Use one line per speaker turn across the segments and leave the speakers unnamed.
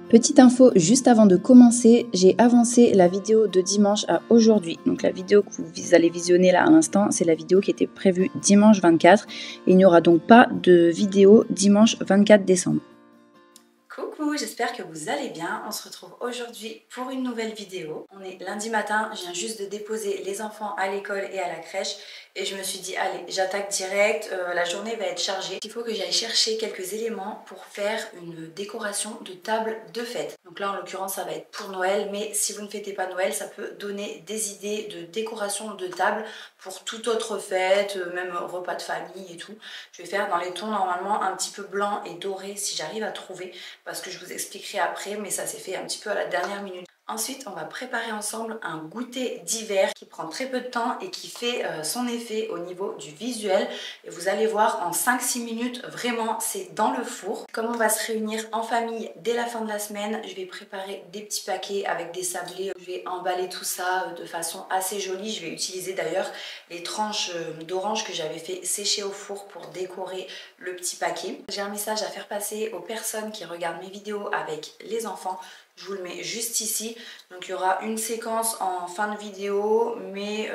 Petite info juste avant de commencer, j'ai avancé la vidéo de dimanche à aujourd'hui. Donc la vidéo que vous allez visionner là à l'instant, c'est la vidéo qui était prévue dimanche 24. Et il n'y aura donc pas de vidéo dimanche 24 décembre.
Coucou, j'espère que vous allez bien. On se retrouve aujourd'hui pour une nouvelle vidéo. On est lundi matin, je viens juste de déposer les enfants à l'école et à la crèche. Et je me suis dit, allez, j'attaque direct, la journée va être chargée. Il faut que j'aille chercher quelques éléments pour faire une décoration de table de fête. Donc là, en l'occurrence, ça va être pour Noël. Mais si vous ne fêtez pas Noël, ça peut donner des idées de décoration de table pour toute autre fête, même repas de famille et tout. Je vais faire dans les tons normalement un petit peu blanc et doré si j'arrive à trouver. Parce que je vous expliquerai après, mais ça s'est fait un petit peu à la dernière minute. Ensuite, on va préparer ensemble un goûter d'hiver qui prend très peu de temps et qui fait son effet au niveau du visuel. Et vous allez voir en 5-6 minutes, vraiment, c'est dans le four. Comme on va se réunir en famille dès la fin de la semaine, je vais préparer des petits paquets avec des sablés. Je vais emballer tout ça de façon assez jolie. Je vais utiliser d'ailleurs les tranches d'orange que j'avais fait sécher au four pour décorer le petit paquet. J'ai un message à faire passer aux personnes qui regardent mes vidéos avec les enfants. Je vous le mets juste ici. Donc il y aura une séquence en fin de vidéo, mais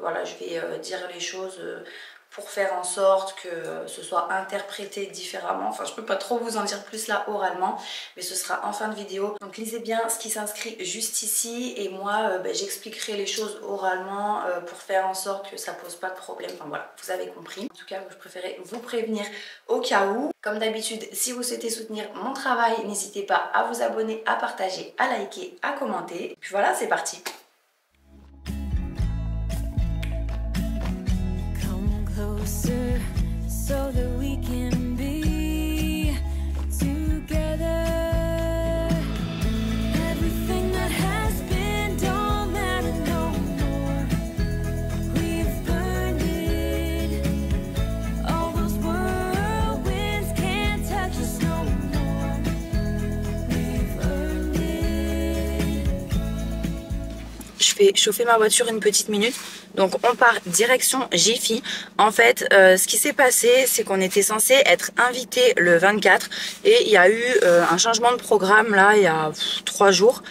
voilà, je vais dire les choses pour faire en sorte que ce soit interprété différemment. Enfin, je peux pas trop vous en dire plus là oralement, mais ce sera en fin de vidéo. Donc lisez bien ce qui s'inscrit juste ici et moi j'expliquerai les choses oralement pour faire en sorte que ça pose pas de problème. Enfin voilà, vous avez compris. En tout cas, je préférais vous prévenir au cas où. Comme d'habitude, si vous souhaitez soutenir mon travail, n'hésitez pas à vous abonner, à partager, à liker, à commenter. Et puis voilà, c'est parti. Je fais chauffer ma voiture une petite minute. Donc on part direction Jiffy. En fait, ce qui s'est passé, c'est qu'on était censé être invité le 24 et il y a eu un changement de programme là il y a 3 jours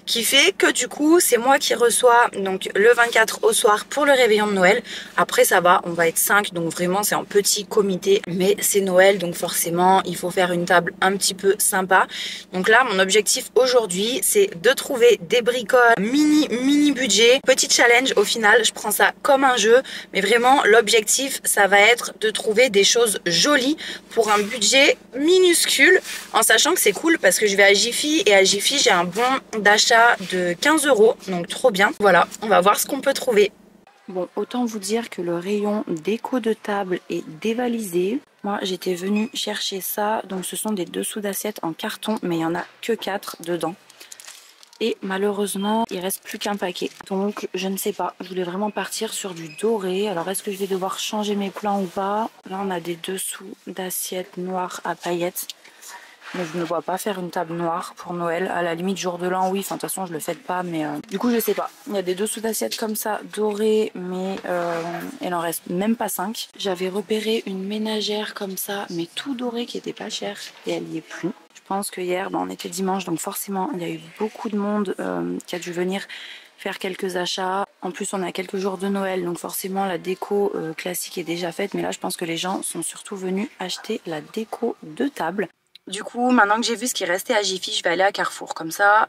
qui fait que du coup c'est moi qui reçois donc le 24 au soir pour le réveillon de Noël. Après ça va, on va être 5 donc vraiment c'est en petit comité, mais c'est Noël donc forcément il faut faire une table un petit peu sympa. Donc là mon objectif aujourd'hui c'est de trouver des bricoles mini budget, petit challenge au final. Je prends ça comme un jeu, mais vraiment l'objectif ça va être de trouver des choses jolies pour un budget minuscule, en sachant que c'est cool parce que je vais à Jiffy et à Jiffy j'ai un bon d'achat de 15 €, donc trop bien. Voilà, on va voir ce qu'on peut trouver. Bon, autant vous dire que le rayon déco de table est dévalisé. Moi j'étais venue chercher ça, donc ce sont des dessous d'assiettes en carton, mais il n'y en a que 4 dedans. Et malheureusement, il reste plus qu'un paquet. Donc, je ne sais pas. Je voulais vraiment partir sur du doré. Alors, est-ce que je vais devoir changer mes plans ou pas? Là, on a des dessous d'assiettes noires à paillettes. Mais je ne vois pas faire une table noire pour Noël. À la limite, jour de l'an, oui. Enfin, de toute façon, je le fais pas. Mais du coup, je sais pas. Il y a des dessous d'assiettes comme ça, dorés. Mais il en reste même pas 5. J'avais repéré une ménagère comme ça, mais tout doré, qui était pas cher. Et elle y est plus. Je pense que hier, on était dimanche, donc forcément, il y a eu beaucoup de monde qui a dû venir faire quelques achats. En plus, on a quelques jours de Noël, donc forcément, la déco classique est déjà faite. Mais là, je pense que les gens sont surtout venus acheter la déco de table. Du coup, maintenant que j'ai vu ce qui restait à Jiffy, je vais aller à Carrefour. Comme ça,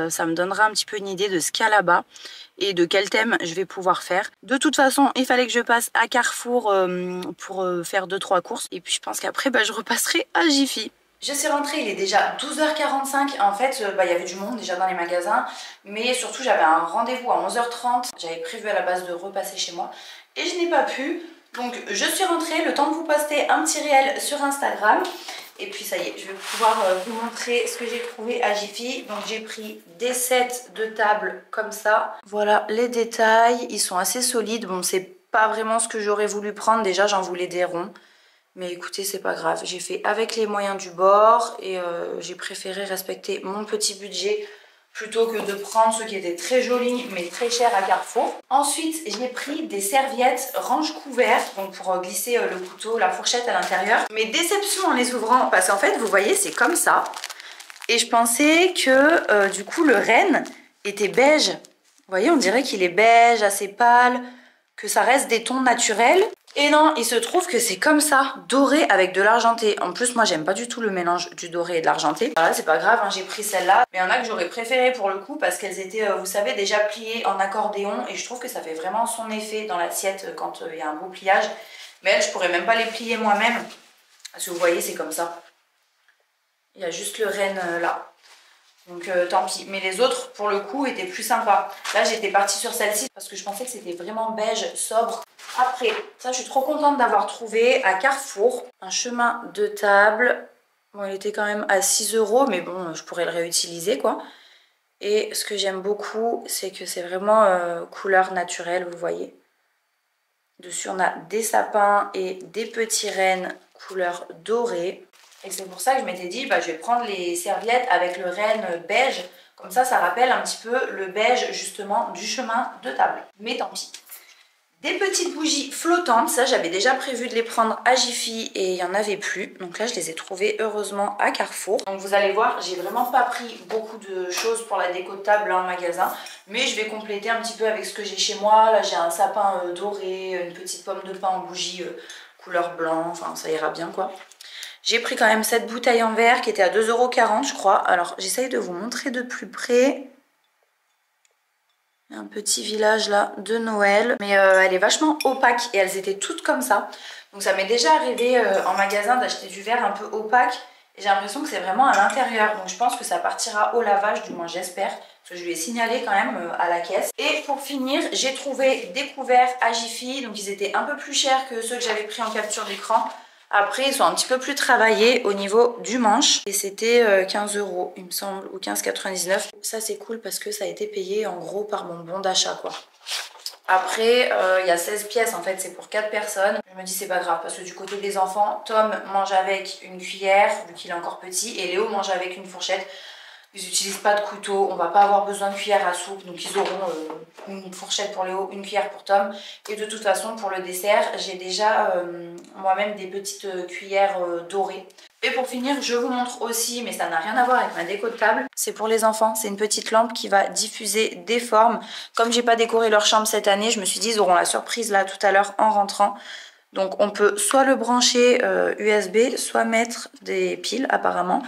ça me donnera un petit peu une idée de ce qu'il y a là-bas et de quel thème je vais pouvoir faire. De toute façon, il fallait que je passe à Carrefour pour faire 2-3 courses. Et puis, je pense qu'après, je repasserai à Jiffy. Je suis rentrée, il est déjà 12h45. En fait, il y avait du monde déjà dans les magasins. Mais surtout, j'avais un rendez-vous à 11h30. J'avais prévu à la base de repasser chez moi. Et je n'ai pas pu. Donc, je suis rentrée. Le temps de vous poster un petit réel sur Instagram. Et puis, ça y est, je vais pouvoir vous montrer ce que j'ai trouvé à Jiffy. Donc, j'ai pris des sets de table comme ça. Voilà les détails. Ils sont assez solides. Bon, c'est pas vraiment ce que j'aurais voulu prendre. Déjà, j'en voulais des ronds. Mais écoutez, c'est pas grave. J'ai fait avec les moyens du bord et j'ai préféré respecter mon petit budget plutôt que de prendre ceux qui étaient très jolis mais très chers à Carrefour. Ensuite, j'ai pris des serviettes range-couvert, donc pour glisser le couteau, la fourchette à l'intérieur. Mais déception en les ouvrant, parce qu'en fait, vous voyez, c'est comme ça. Et je pensais que du coup le renne était beige. Vous voyez, on dirait qu'il est beige, assez pâle, que ça reste des tons naturels. Et non, il se trouve que c'est comme ça, doré avec de l'argenté. En plus, moi, j'aime pas du tout le mélange du doré et de l'argenté. Voilà, c'est pas grave, hein, j'ai pris celle-là. Mais il y en a que j'aurais préféré pour le coup parce qu'elles étaient, vous savez, déjà pliées en accordéon. Et je trouve que ça fait vraiment son effet dans l'assiette quand il y a un beau pliage. Mais elles, je pourrais même pas les plier moi-même. Parce que vous voyez, c'est comme ça. Il y a juste le renne là. Donc tant pis. Mais les autres, pour le coup, étaient plus sympas. Là, j'étais partie sur celle-ci parce que je pensais que c'était vraiment beige, sobre. Après, ça, je suis trop contente d'avoir trouvé à Carrefour un chemin de table. Bon, il était quand même à 6 €, mais bon, je pourrais le réutiliser, quoi. Et ce que j'aime beaucoup, c'est que c'est vraiment couleur naturelle, vous voyez. Dessus, on a des sapins et des petits rennes couleur dorée. Et c'est pour ça que je m'étais dit, bah, je vais prendre les serviettes avec le renne beige. Comme ça rappelle un petit peu le beige, justement, du chemin de table. Mais tant pis. Des petites bougies flottantes, ça j'avais déjà prévu de les prendre à Jiffy et il n'y en avait plus. Donc là je les ai trouvées heureusement à Carrefour. Donc vous allez voir, j'ai vraiment pas pris beaucoup de choses pour la déco de table en magasin. Mais je vais compléter un petit peu avec ce que j'ai chez moi. Là j'ai un sapin doré, une petite pomme de pin en bougie couleur blanc, enfin ça ira bien quoi. J'ai pris quand même cette bouteille en verre qui était à 2,40 € je crois. Alors j'essaye de vous montrer de plus près. Un petit village là de Noël, mais elle est vachement opaque et elles étaient toutes comme ça. Donc ça m'est déjà arrivé en magasin d'acheter du verre un peu opaque et j'ai l'impression que c'est vraiment à l'intérieur. Donc je pense que ça partira au lavage, du moins j'espère, parce que je lui ai signalé quand même à la caisse. Et pour finir, j'ai trouvé des couverts à Jiffy, donc ils étaient un peu plus chers que ceux que j'avais pris en capture d'écran. Après, ils sont un petit peu plus travaillés au niveau du manche. Et c'était 15 € il me semble, ou 15,99 €. Ça, c'est cool parce que ça a été payé en gros par mon bon d'achat, quoi. Après, il y a 16 pièces, en fait, c'est pour 4 personnes. Je me dis, c'est pas grave, parce que du côté des enfants, Tom mange avec une cuillère, vu qu'il est encore petit, et Léo mange avec une fourchette. Ils n'utilisent pas de couteau, on va pas avoir besoin de cuillère à soupe, donc ils auront une fourchette pour Léo, une cuillère pour Tom. Et de toute façon, pour le dessert, j'ai déjà moi-même des petites cuillères dorées. Et pour finir, je vous montre aussi, mais ça n'a rien à voir avec ma déco de table, c'est pour les enfants, c'est une petite lampe qui va diffuser des formes. Comme j'ai pas décoré leur chambre cette année, je me suis dit ils auront la surprise là tout à l'heure en rentrant. Donc on peut soit le brancher USB, soit mettre des piles apparemment.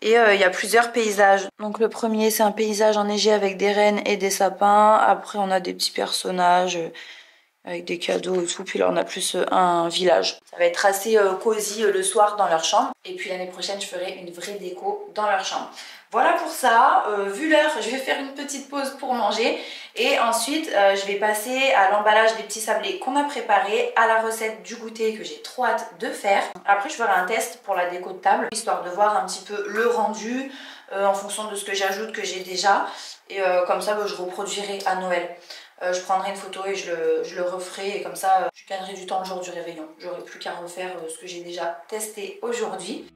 Et il y a plusieurs paysages. Donc le premier c'est un paysage enneigé avec des rennes et des sapins. Après on a des petits personnages avec des cadeaux et tout. Puis là on a plus un village. Ça va être assez cosy le soir dans leur chambre. Et puis l'année prochaine je ferai une vraie déco dans leur chambre. Voilà pour ça, vu l'heure, je vais faire une petite pause pour manger et ensuite je vais passer à l'emballage des petits sablés qu'on a préparés, à la recette du goûter que j'ai trop hâte de faire. Après je ferai un test pour la déco de table, histoire de voir un petit peu le rendu en fonction de ce que j'ajoute que j'ai déjà et comme ça je reproduirai à Noël. Je prendrai une photo et je le referai et comme ça je gagnerai du temps le jour du réveillon. J'aurai plus qu'à refaire ce que j'ai déjà testé aujourd'hui.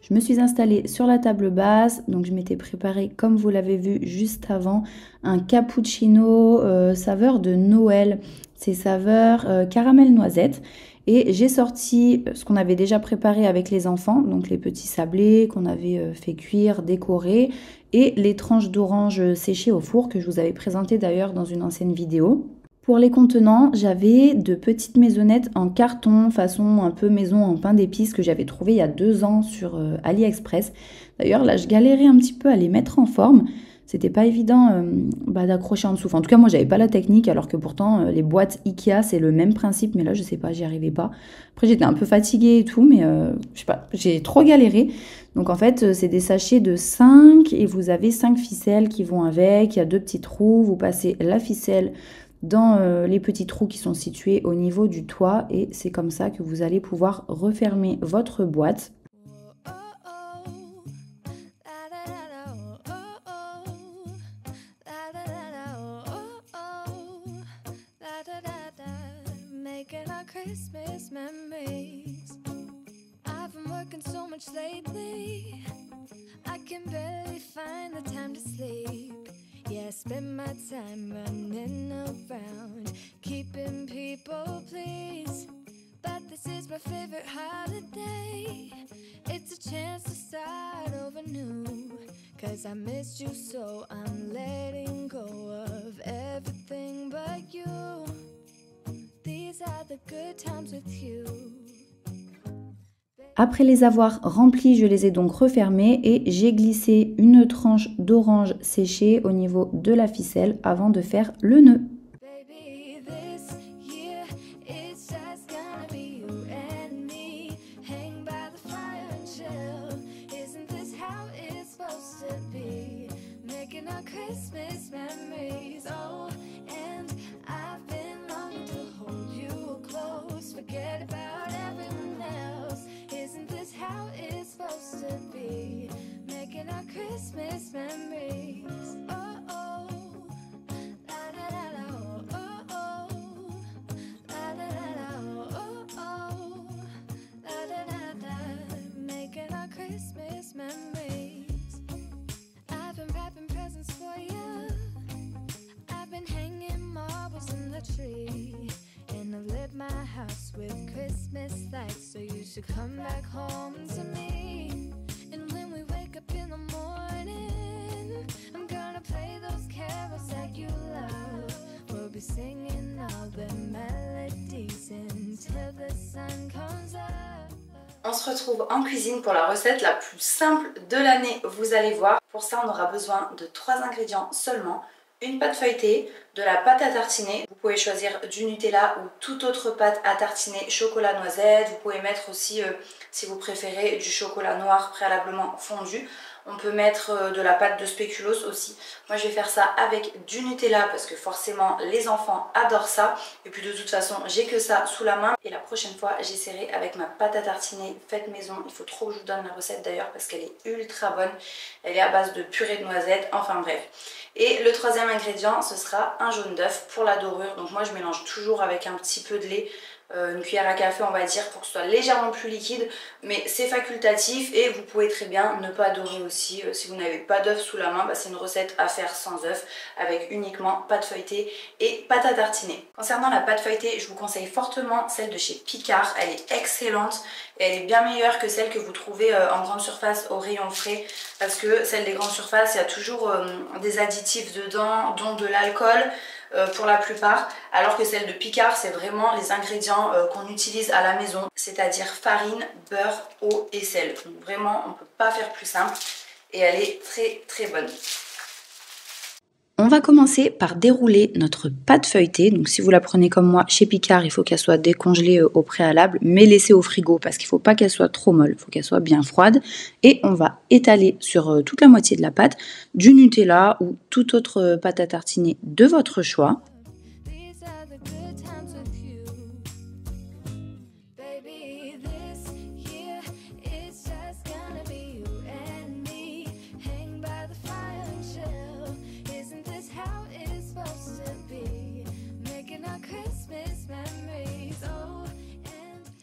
Je me suis installée sur la table basse, donc je m'étais préparé, comme vous l'avez vu juste avant, un cappuccino saveur de Noël. C'est saveur caramel noisette. Et j'ai sorti ce qu'on avait déjà préparé avec les enfants, donc les petits sablés qu'on avait fait cuire, décorer, et les tranches d'orange séchées au four que je vous avais présentées d'ailleurs dans une ancienne vidéo. Pour les contenants, j'avais de petites maisonnettes en carton, façon un peu maison en pain d'épices que j'avais trouvé il y a 2 ans sur AliExpress. D'ailleurs, là, je galérais un petit peu à les mettre en forme. c'était pas évident d'accrocher en dessous. Enfin, en tout cas, moi, j'avais pas la technique, alors que pourtant, les boîtes Ikea, c'est le même principe, mais là, je sais pas, j'y arrivais pas. Après, j'étais un peu fatiguée et tout, mais je sais pas, j'ai trop galéré. Donc, en fait, c'est des sachets de 5 et vous avez 5 ficelles qui vont avec. Il y a 2 petits trous, vous passez la ficelle dans les petits trous qui sont situés au niveau du toit et c'est comme ça que vous allez pouvoir refermer votre boîte.
Christmas memories. I've been working so much lately, I can barely find the time to sleep. Yeah, I spend my time running around, keeping people pleased. But this is my favorite holiday. It's a chance to start over new. Cause I missed you, so I'm letting go of everything but you. These are the good times with you.
Après les avoir remplis, je les ai donc refermés et j'ai glissé une tranche d'orange séchée au niveau de la ficelle avant de faire le nœud.
Christmas memories. Oh oh, la la la la. Oh oh, la la la la. Oh oh, la la la la. Making our Christmas memories. I've been wrapping presents for you. I've been hanging marbles in the tree, and I've lit my house with Christmas lights. So you should come back home to me. And when we wake up in the morning, I'm gonna play those carols that you love. We'll be singing all the melodies until the sun comes up.
On se retrouve en cuisine pour la recette la plus simple de l'année, vous allez voir. Pour ça, on aura besoin de 3 ingrédients seulement. Une pâte feuilletée, de la pâte à tartiner. Vous pouvez choisir du Nutella ou toute autre pâte à tartiner chocolat noisette. Vous pouvez mettre aussi, si vous préférez, du chocolat noir préalablement fondu. On peut mettre de la pâte de spéculoos aussi. Moi je vais faire ça avec du Nutella parce que forcément les enfants adorent ça. Et puis de toute façon j'ai que ça sous la main. Et la prochaine fois j'essaierai avec ma pâte à tartiner faite maison. Il faut trop que je vous donne la recette d'ailleurs parce qu'elle est ultra bonne. Elle est à base de purée de noisettes, enfin bref. Et le troisième ingrédient ce sera un jaune d'œuf pour la dorure. Donc moi je mélange toujours avec un petit peu de lait. Une cuillère à café on va dire pour que ce soit légèrement plus liquide, mais c'est facultatif et vous pouvez très bien ne pas dorer aussi si vous n'avez pas d'œuf sous la main. C'est une recette à faire sans œuf avec uniquement pâte feuilletée et pâte à tartiner. Concernant la pâte feuilletée, je vous conseille fortement celle de chez Picard. Elle est excellente et elle est bien meilleure que celle que vous trouvez en grande surface au rayon frais, parce que celle des grandes surfaces il y a toujours des additifs dedans, dont de l'alcool pour la plupart, alors que celle de Picard c'est vraiment les ingrédients qu'on utilise à la maison, c'est-à-dire farine, beurre, eau et sel. Donc vraiment on ne peut pas faire plus simple et elle est très très bonne.
On va commencer par dérouler notre pâte feuilletée. Donc si vous la prenez comme moi chez Picard, il faut qu'elle soit décongelée au préalable, mais laissée au frigo parce qu'il ne faut pas qu'elle soit trop molle, il faut qu'elle soit bien froide. Et on va étaler sur toute la moitié de la pâte du Nutella ou toute autre pâte à tartiner de votre choix.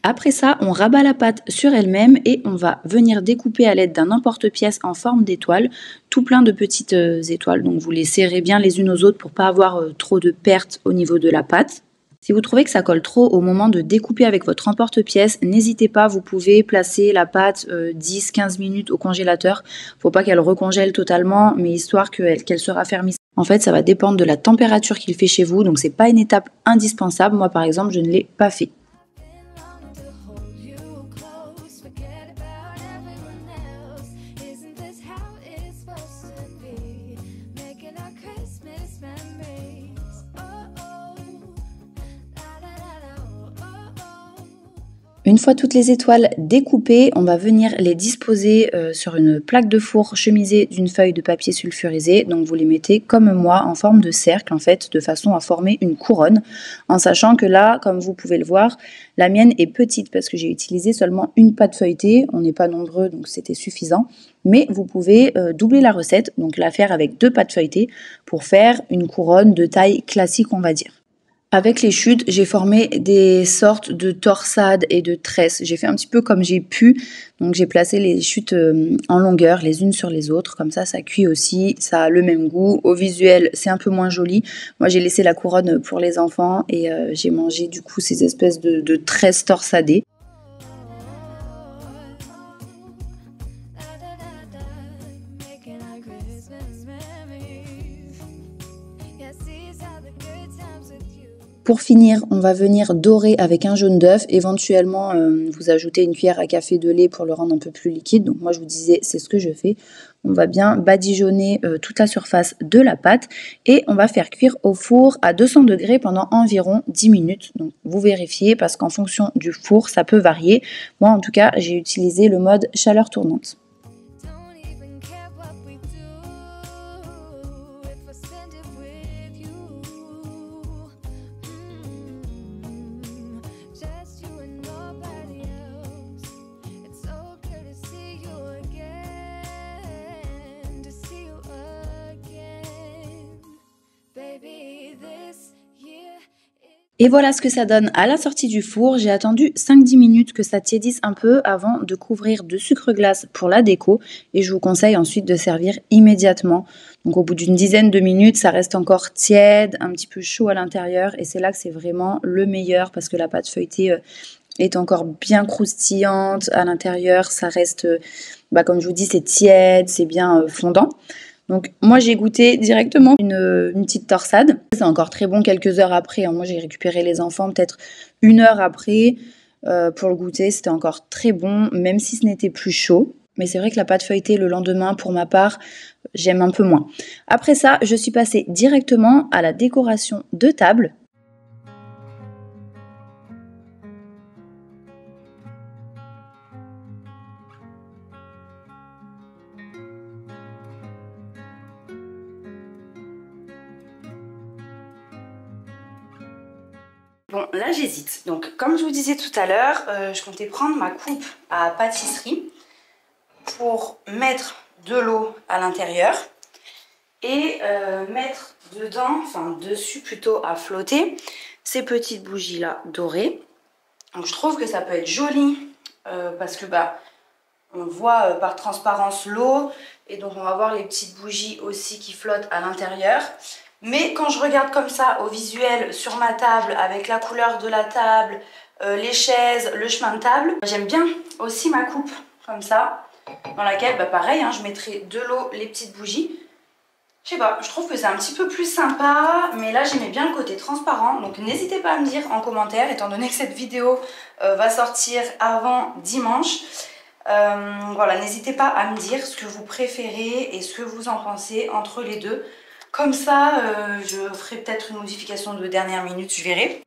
Après ça, on rabat la pâte sur elle-même et on va venir découper à l'aide d'un emporte-pièce en forme d'étoile, tout plein de petites étoiles. Donc vous les serrez bien les unes aux autres pour pas avoir trop de pertes au niveau de la pâte. Si vous trouvez que ça colle trop au moment de découper avec votre emporte-pièce, n'hésitez pas, vous pouvez placer la pâte 10-15 minutes au congélateur. Faut pas qu'elle recongèle totalement, mais histoire qu'elle se raffermisse. En fait, ça va dépendre de la température qu'il fait chez vous, donc c'est pas une étape indispensable. Moi par exemple, je ne l'ai pas fait. Une fois toutes les étoiles découpées, on va venir les disposer sur une plaque de four chemisée d'une feuille de papier sulfurisé. Donc vous les mettez comme moi en forme de cercle en fait, de façon à former une couronne. En sachant que là, comme vous pouvez le voir, la mienne est petite parce que j'ai utilisé seulement une pâte feuilletée. On n'est pas nombreux donc c'était suffisant. Mais vous pouvez doubler la recette, donc la faire avec 2 pâtes feuilletées pour faire une couronne de taille classique on va dire. Avec les chutes, j'ai formé des sortes de torsades et de tresses. J'ai fait un petit peu comme j'ai pu. Donc j'ai placé les chutes en longueur, les unes sur les autres. Comme ça cuit aussi. Ça a le même goût. Au visuel, c'est un peu moins joli. Moi, j'ai laissé la couronne pour les enfants et j'ai mangé du coup ces espèces de tresses torsadées.
Making our Christmas memories. Yes, these are the good times with you.
Pour finir, on va venir dorer avec un jaune d'œuf. Éventuellement, vous ajoutez une cuillère à café de lait pour le rendre un peu plus liquide. Donc moi, je vous disais, c'est ce que je fais. On va bien badigeonner toute la surface de la pâte et on va faire cuire au four à 200 degrés pendant environ 10 minutes. Donc vous vérifiez parce qu'en fonction du four, ça peut varier. Moi, en tout cas, j'ai utilisé le mode chaleur tournante.
Don't even care what we do if I spend it with you. Just you and nobody else. It's so good to see you again, to see you again, baby. This year.
Et voilà ce que ça donne à la sortie du four. J'ai attendu 5-10 minutes que ça tiédisse un peu avant de couvrir de sucre glace pour la déco. Et je vous conseille ensuite de servir immédiatement. Donc au bout d'une dizaine de minutes, ça reste encore tiède, un petit peu chaud à l'intérieur. Et c'est là que c'est vraiment le meilleur parce que la pâte feuilletée est encore bien croustillante à l'intérieur. Ça reste, comme je vous dis, c'est tiède, c'est bien fondant. Donc moi j'ai goûté directement une petite torsade. C'est encore très bon quelques heures après. Moi j'ai récupéré les enfants peut-être 1 heure après pour le goûter. C'était encore très bon même si ce n'était plus chaud. Mais c'est vrai que la pâte feuilletée le lendemain pour ma part j'aime un peu moins. Après ça je suis passée directement à la décoration de table.
Bon, là j'hésite. Donc, comme je vous disais tout à l'heure, je comptais prendre ma coupe à pâtisserie pour mettre de l'eau à l'intérieur et mettre dedans, enfin dessus plutôt à flotter, ces petites bougies là dorées. Donc, je trouve que ça peut être joli parce que on voit par transparence l'eau et donc on va voir les petites bougies aussi qui flottent à l'intérieur. Mais quand je regarde comme ça au visuel sur ma table avec la couleur de la table, les chaises, le chemin de table, j'aime bien aussi ma coupe comme ça dans laquelle pareil je mettrai de l'eau, les petites bougies. Je sais pas, je trouve que c'est un petit peu plus sympa, mais là j'aimais bien le côté transparent. Donc n'hésitez pas à me dire en commentaire, étant donné que cette vidéo va sortir avant dimanche. Voilà, n'hésitez pas à me dire ce que vous préférez et ce que vous en pensez entre les deux. Comme ça, je ferai peut-être une modification de dernière minute, je verrai.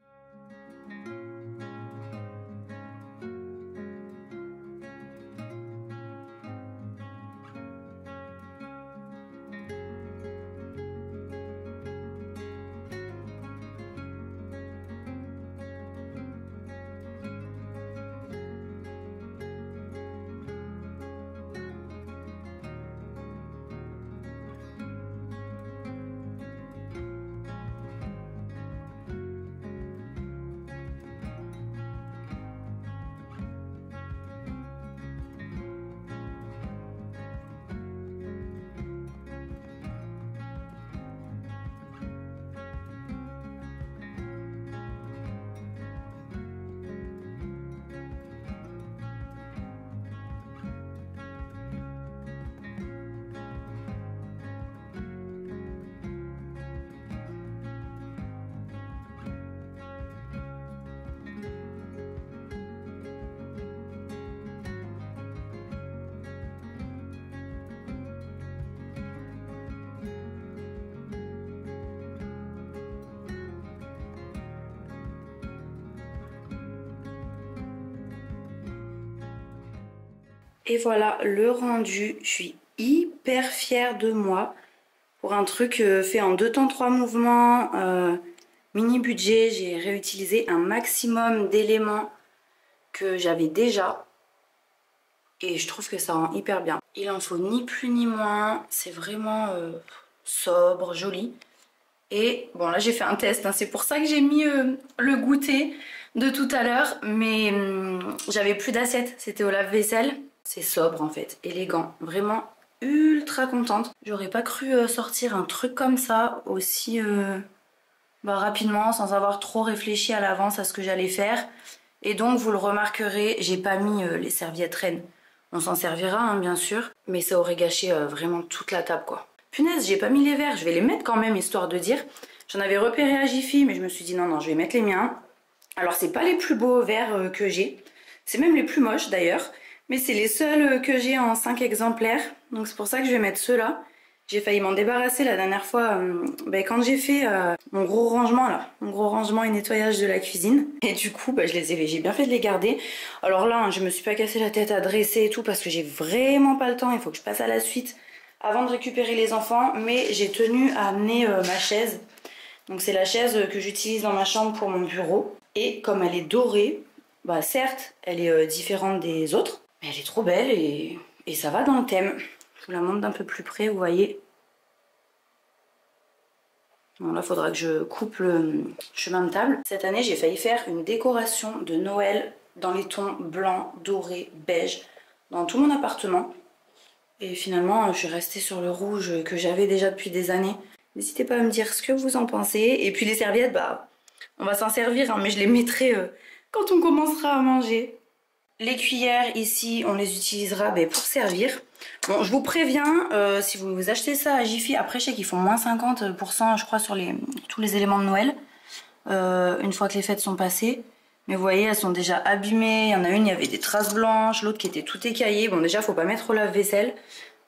Et voilà le rendu. Je suis hyper fière de moi pour un truc fait en 2 temps 3 mouvements. Mini budget, j'ai réutilisé un maximum d'éléments que j'avais déjà. Et je trouve que ça rend hyper bien. Il en faut ni plus ni moins. C'est vraiment sobre, joli. Et bon là j'ai fait un test, hein. C'est pour ça que j'ai mis le goûter de tout à l'heure. Mais j'avais plus d'assiette, c'était au lave-vaisselle. C'est sobre en fait, élégant. Vraiment ultra contente. J'aurais pas cru sortir un truc comme ça aussi rapidement, sans avoir trop réfléchi à l'avance à ce que j'allais faire. Et donc vous le remarquerez, j'ai pas mis les serviettes reines. On s'en servira hein, bien sûr, mais ça aurait gâché vraiment toute la table quoi. Punaise, j'ai pas mis les verres, je vais les mettre quand même histoire de dire. J'en avais repéré à Jiffy, mais je me suis dit non, je vais mettre les miens. Alors c'est pas les plus beaux verres que j'ai, c'est même les plus moches d'ailleurs, mais c'est les seuls que j'ai en 5 exemplaires, donc c'est pour ça que je vais mettre ceux-là. J'ai failli m'en débarrasser la dernière fois quand j'ai fait mon gros rangement là, mon gros rangement et nettoyage de la cuisine. Et du coup j'ai bien fait de les garder. Alors là je me suis pas cassé la tête à dresser et tout parce que j'ai vraiment pas le temps, il faut que je passe à la suite avant de récupérer les enfants. Mais j'ai tenu à amener ma chaise. Donc c'est la chaise que j'utilise dans ma chambre pour mon bureau. Et comme elle est dorée, certes elle est différente des autres, mais elle est trop belle et ça va dans le thème. Je vous la montre d'un peu plus près, vous voyez. Bon là, il faudra que je coupe le chemin de table. Cette année, j'ai failli faire une décoration de Noël dans les tons blanc, doré, beige, dans tout mon appartement. Et finalement, je suis restée sur le rouge que j'avais déjà depuis des années. N'hésitez pas à me dire ce que vous en pensez. Et puis les serviettes, on va s'en servir, hein, mais je les mettrai quand on commencera à manger. Les cuillères ici, on les utilisera pour servir. Bon, je vous préviens, si vous achetez ça à Jiffy, après je sais qu'ils font moins 50% je crois sur tous les éléments de Noël, une fois que les fêtes sont passées. Mais vous voyez, elles sont déjà abîmées. Il y en a une, il y avait des traces blanches, l'autre qui était tout écaillée. Bon déjà, faut pas mettre au lave-vaisselle,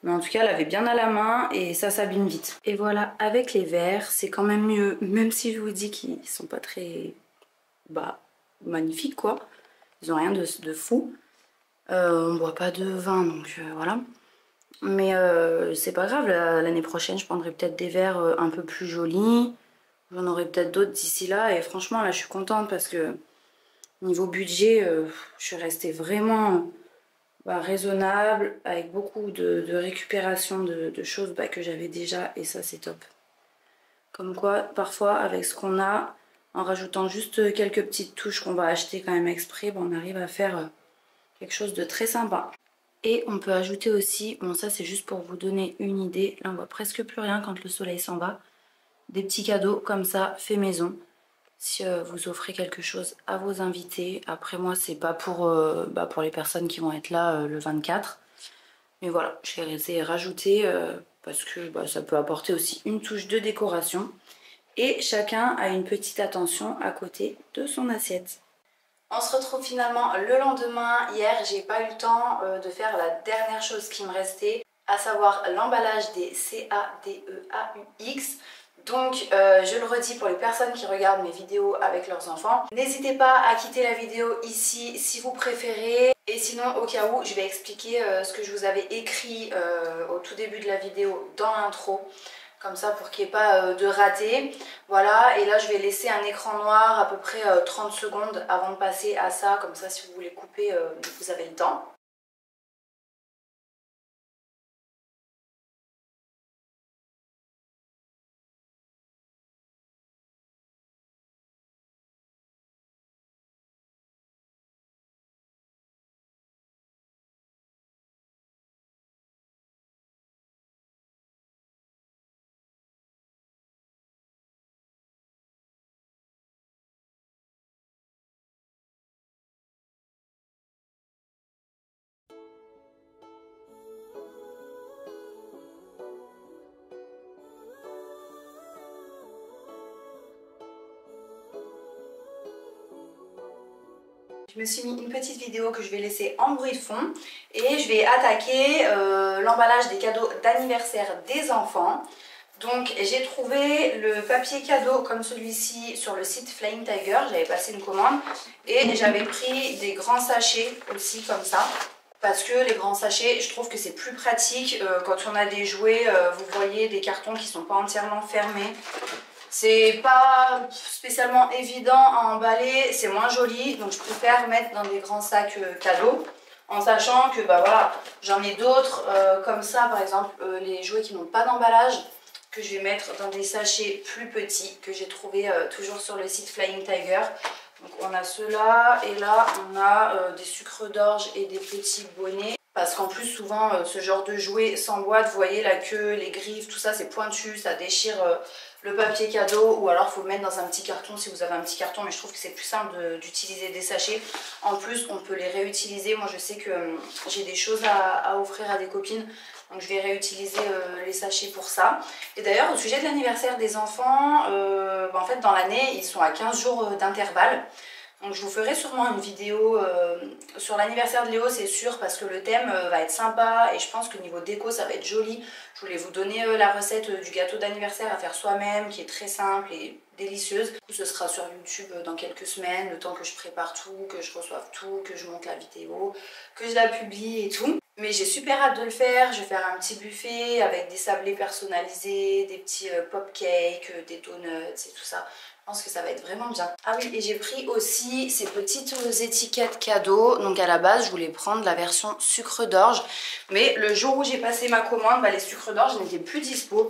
mais en tout cas, elle avait bien à la main et ça s'abîme vite. Et voilà, avec les verres, c'est quand même mieux, même si je vous dis qu'ils sont pas très magnifiques quoi. Ils ont rien de fou. On boit pas de vin, donc voilà. Mais c'est pas grave, l'année prochaine, je prendrai peut-être des verres un peu plus jolis. J'en aurai peut-être d'autres d'ici là. Et franchement, là, je suis contente parce que niveau budget, je suis restée vraiment raisonnable, avec beaucoup de récupération de choses que j'avais déjà. Et ça, c'est top. Comme quoi, parfois, avec ce qu'on a, en rajoutant juste quelques petites touches qu'on va acheter quand même exprès, on arrive à faire quelque chose de très sympa. Et on peut ajouter aussi, bon ça c'est juste pour vous donner une idée, là on voit presque plus rien quand le soleil s'en va, des petits cadeaux comme ça, fait maison, si vous offrez quelque chose à vos invités. Après moi c'est pas pour les personnes qui vont être là le 24, mais voilà, je les ai rajoutés parce que ça peut apporter aussi une touche de décoration. Et chacun a une petite attention à côté de son assiette. On se retrouve finalement le lendemain. Hier, j'ai pas eu le temps de faire la dernière chose qui me restait, à savoir l'emballage des CADEAUX. Donc, je le redis pour les personnes qui regardent mes vidéos avec leurs enfants. N'hésitez pas à quitter la vidéo ici si vous préférez. Et sinon, au cas où, je vais expliquer ce que je vous avais écrit au tout début de la vidéo dans l'intro. Comme ça pour qu'il n'y ait pas de raté. Voilà, et là je vais laisser un écran noir à peu près 30 secondes avant de passer à ça. Comme ça si vous voulez couper, vous avez le temps. Je me suis mis une petite vidéo que je vais laisser en bruit de fond et je vais attaquer l'emballage des cadeaux d'anniversaire des enfants. Donc j'ai trouvé le papier cadeau comme celui-ci sur le site Flying Tiger, j'avais passé une commande et j'avais pris des grands sachets aussi comme ça. parce que les grands sachets, je trouve que c'est plus pratique quand on a des jouets, vous voyez, des cartons qui sont pas entièrement fermés. C'est pas spécialement évident à emballer, c'est moins joli, donc je préfère mettre dans des grands sacs cadeaux, en sachant que bah voilà, j'en ai d'autres comme ça, par exemple les jouets qui n'ont pas d'emballage, que je vais mettre dans des sachets plus petits, que j'ai trouvé toujours sur le site Flying Tiger. Donc on a ceux-là, et là on a des sucres d'orge et des petits bonnets. Parce qu'en plus souvent ce genre de jouets sans boîte, vous voyez la queue, les griffes, tout ça c'est pointu, ça déchire le papier cadeau, ou alors il faut le mettre dans un petit carton si vous avez un petit carton, mais je trouve que c'est plus simple d'utiliser des sachets. En plus on peut les réutiliser, moi je sais que j'ai des choses à offrir à des copines, donc je vais réutiliser les sachets pour ça. Et d'ailleurs au sujet de l'anniversaire des enfants, en fait dans l'année ils sont à 15 jours d'intervalle. Donc je vous ferai sûrement une vidéo sur l'anniversaire de Léo, c'est sûr, parce que le thème va être sympa et je pense que niveau déco ça va être joli. Je voulais vous donner la recette du gâteau d'anniversaire à faire soi-même, qui est très simple et délicieuse. Ce sera sur YouTube dans quelques semaines, le temps que je prépare tout, que je reçoive tout, que je monte la vidéo, que je la publie et tout. Mais j'ai super hâte de le faire. Je vais faire un petit buffet avec des sablés personnalisés, des petits pop cakes, des donuts et tout ça. Je pense que ça va être vraiment bien. Ah oui, et j'ai pris aussi ces petites étiquettes cadeaux. Donc à la base, je voulais prendre la version sucre d'orge. Mais le jour où j'ai passé ma commande, les sucres d'orge n'étaient plus dispo.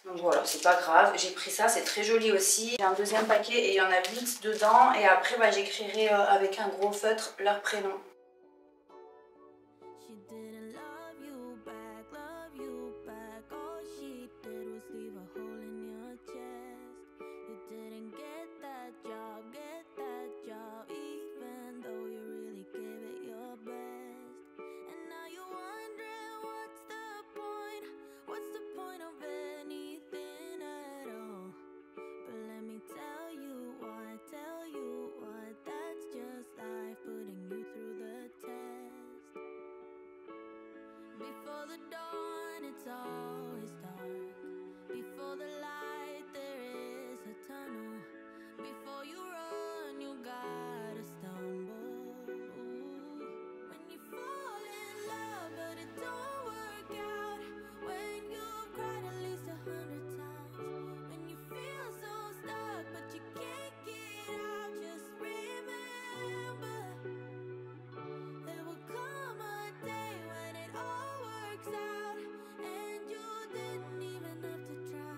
Donc voilà, c'est pas grave. J'ai pris ça, c'est très joli aussi. J'ai un deuxième paquet et il y en a 8 dedans. Et après, j'écrirai avec un gros feutre leur prénom.
Before the dawn, it's always dark. Before the light, there is a tunnel. Before you run, you gotta stumble. When you fall in love, but it don't work out. When you've cried at least 100 times. When you feel so stuck, but you can't get out. Just remember, there will come a day when it all works out, and you didn't even have to try.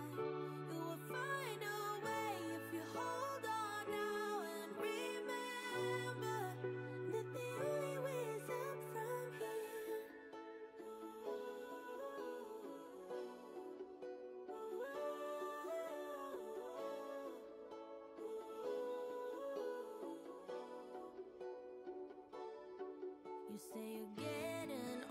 You will find a way if you hold on now, and remember that the only way is up from here. You say you're getting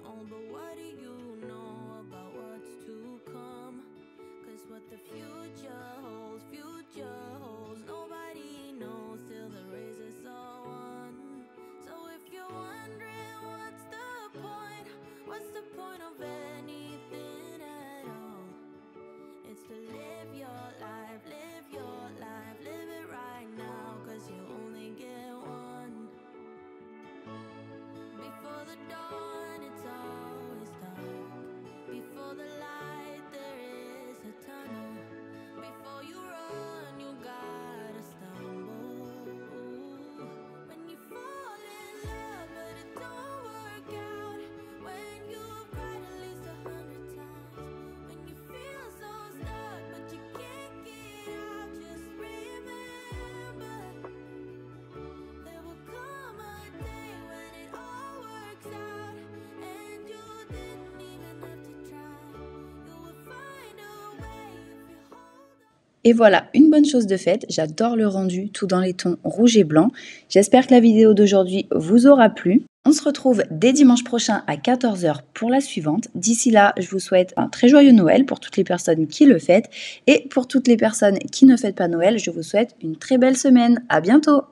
old, but what do you know about what's to come? 'Cause what the future holds, nobody knows till the race is all won. So if you're wondering what's the point of anything at all? It's to live your life, live it right now, 'cause you only get one. Before the dawn, it's always dark. Before the light, there is a tunnel. Before you run, you gotta stumble. When you fall in love, but it don't work out. When you've cried at least 100 times. When you feel so stuck, but you can't get out. Just remember, there will come a day when it all works out, and you didn't even have to try. You will find a way if you hold on.
Et voilà, une bonne chose de faite, j'adore le rendu, tout dans les tons rouge et blanc. J'espère que la vidéo d'aujourd'hui vous aura plu. On se retrouve dès dimanche prochain à 14 h pour la suivante. D'ici là, je vous souhaite un très joyeux Noël pour toutes les personnes qui le fêtent. Et pour toutes les personnes qui ne fêtent pas Noël, je vous souhaite une très belle semaine. À bientôt!